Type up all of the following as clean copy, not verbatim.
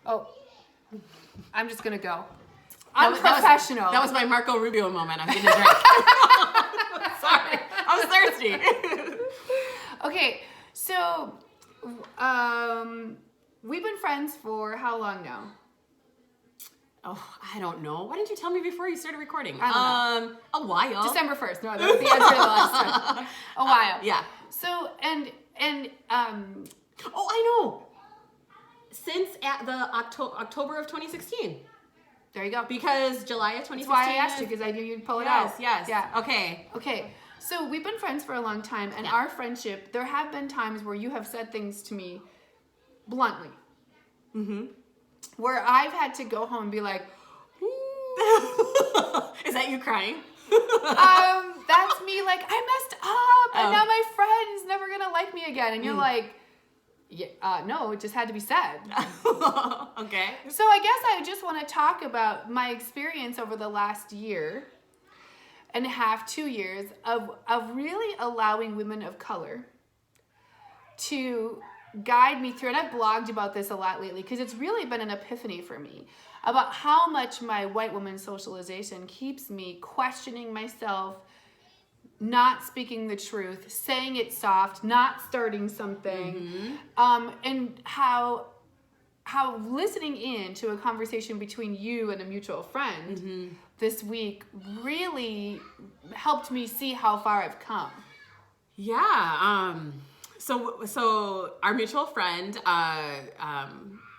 Oh, I'm just gonna go. That I'm was- professional. That was my Marco Rubio moment. I'm getting a drink. Sorry, I was thirsty. Okay, so we've been friends for how long now? Oh, I don't know. Why didn't you tell me before you started recording? I don't know. A while. December 1st. No, that was the answer to the last time. A while. Yeah. So and Oh, I know. Since at the October of 2016. there you go. Because July of 2016. That's why I asked you, because I knew you'd pull it out. Yes. Yeah. Okay. Okay. So we've been friends for a long time, and Yeah. our friendship, there have been times where you have said things to me bluntly. Mm-hmm. Where I've had to go home and be like, Is that you crying? that's me like, I messed up, and Oh. now my friend's never gonna like me again. And you're like, yeah, no, it just had to be said. Okay. So I guess I just want to talk about my experience over the last year and a half, 2 years of really allowing women of color to guide me through. And I've blogged about this a lot lately because it's really been an epiphany for me about how much my white woman socialization keeps me questioning myself, not speaking the truth, saying it soft, not starting something, and how listening in to a conversation between you and a mutual friend this week really helped me see how far I've come. Yeah. So our mutual friend, I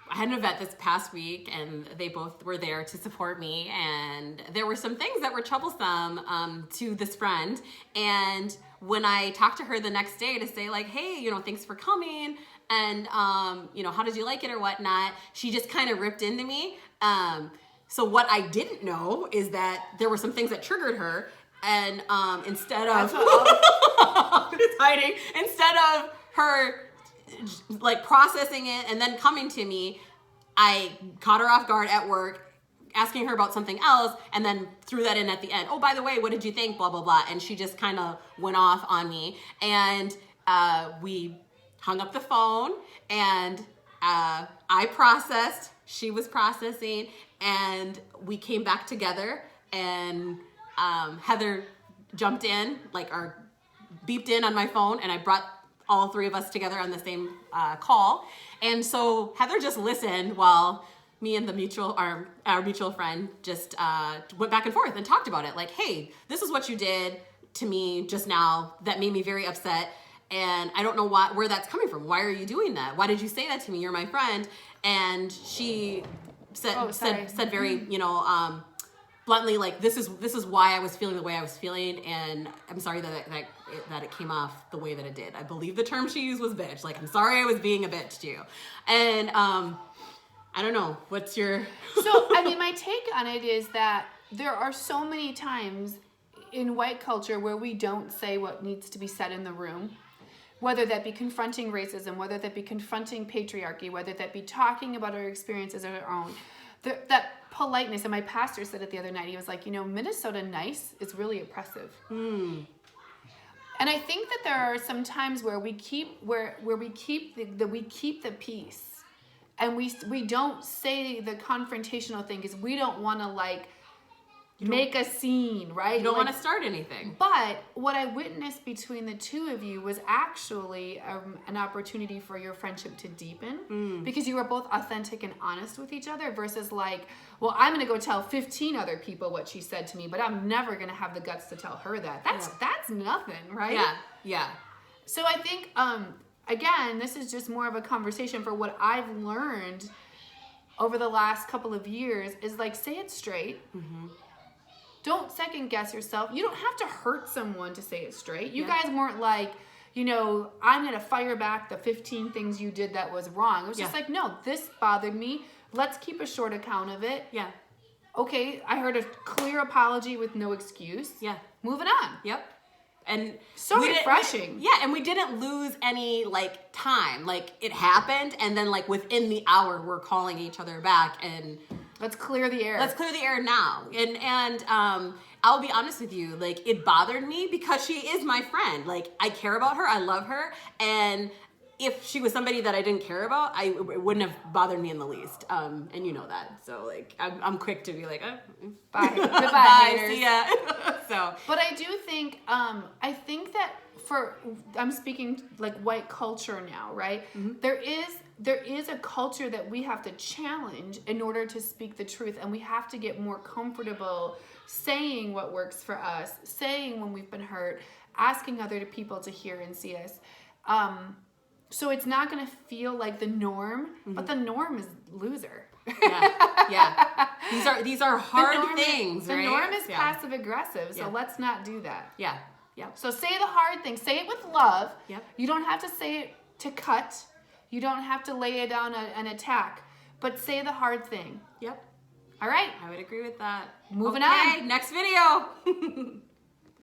had an event this past week, and they both were there to support me. And there were some things that were troublesome to this friend. And when I talked to her the next day to say, like, hey, thanks for coming, and how did you like it or whatnot, she just kind of ripped into me. So what I didn't know is that there were some things that triggered her, and instead of it's hiding, instead of her like processing it and then coming to me, I caught her off guard at work, asking her about something else, and then threw that in at the end. Oh, by the way, what did you think? Blah, blah, blah. And she just kind of went off on me. And we hung up the phone, and I processed, she was processing, and we came back together, and Heather jumped in, beeped in on my phone, and I brought all three of us together on the same call. And so Heather just listened while me and our mutual friend just went back and forth and talked about it. Like, hey, this is what you did to me just now that made me very upset. And I don't know where that's coming from. Why are you doing that? Why did you say that to me? You're my friend. And she said very, bluntly, like, this is why I was feeling the way I was feeling, and I'm sorry that it came off the way that it did. I believe the term she used was bitch. Like, I'm sorry I was being a bitch to you. And I don't know, what's your... So, I mean, my take on it is that there are so many times in white culture where we don't say what needs to be said in the room, whether that be confronting racism, whether that be confronting patriarchy, whether that be talking about our experiences of our own. That politeness, and my pastor said it the other night, he was like, Minnesota nice is really oppressive. And I think that there are some times where we keep the peace, and we don't say the confrontational thing because we don't want to make a scene, right? You don't want to start anything. But what I witnessed between the two of you was actually an opportunity for your friendship to deepen because you were both authentic and honest with each other versus well, I'm going to go tell 15 other people what she said to me, but I'm never going to have the guts to tell her that. That's nothing, right? Yeah. So I think, again, this is just more of a conversation for what I've learned over the last couple of years is say it straight. Don't second guess yourself. You don't have to hurt someone to say it straight. You guys weren't like, I'm going to fire back the 15 things you did that was wrong. It was just no, this bothered me. Let's keep a short account of it. Yeah. Okay, I heard a clear apology with no excuse. Yeah. Moving on. Yep. And so refreshing. And we didn't lose any time. It happened, and then within the hour we're calling each other back and let's clear the air. Let's clear the air now. And I'll be honest with you, it bothered me because she is my friend. I care about her, I love her, and if she was somebody that I didn't care about, it wouldn't have bothered me in the least. And you know that. So like, I'm quick to be like, bye, goodbye, bye, haters. see ya. So, but I do think, I think that I'm speaking like white culture now, right? Mm-hmm. There is a culture that we have to challenge in order to speak the truth, and we have to get more comfortable saying what works for us, saying when we've been hurt, asking other people to hear and see us. So it's not going to feel like the norm, but the norm is loser. yeah. These are hard things, right? The norm is passive aggressive, so let's not do that. Yeah. So say the hard thing. Say it with love. Yep. You don't have to say it to cut. You don't have to lay it down an attack, but say the hard thing. Yep. All right. I would agree with that. Moving on. Next video.